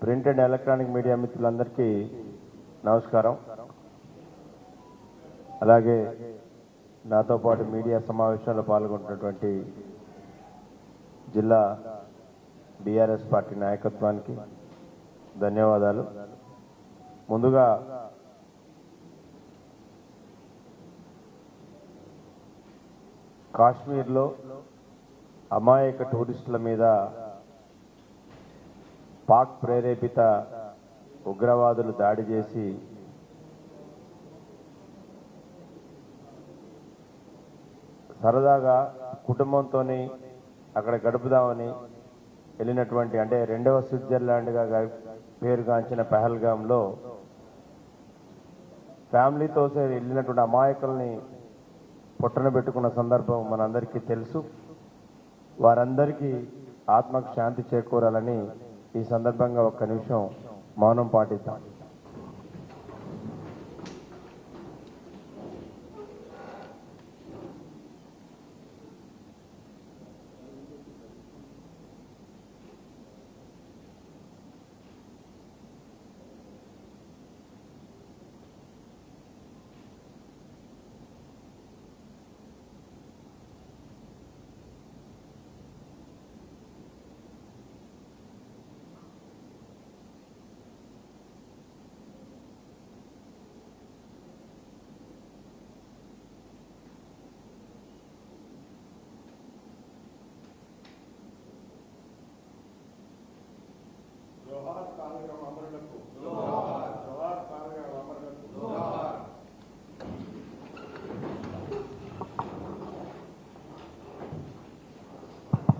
Print and electronic media మిత్రులందరికీ నమస్కారం. అలాగే నాతో పాటు మీడియా సమావేశంలో పాల్గొంటున్నటువంటి జిల్లా బీఆర్ఎస్ పార్టీ నాయకత్వానికి ధన్యవాదాలు. ముందుగా కాశ్మీర్లో అమాయక టూరిస్టుల మీద పాక్ ప్రేరేపిత ఉగ్రవాదులు దాడి చేసి సరదాగా కుటుంబంతో అక్కడ గడుపుదామని వెళ్ళినటువంటి, అంటే రెండవ స్విట్జర్లాండ్గా పేరుగాంచిన పహల్గాంలో ఫ్యామిలీతో వెళ్ళినటువంటి అమాయకుల్ని పొట్టన పెట్టుకున్న సందర్భం మనందరికీ తెలుసు. వారందరికీ ఆత్మకు శాంతి చేకూరాలని ఈ సందర్భంగా ఒక్క నిమిషం మౌనం పాటిద్దాం.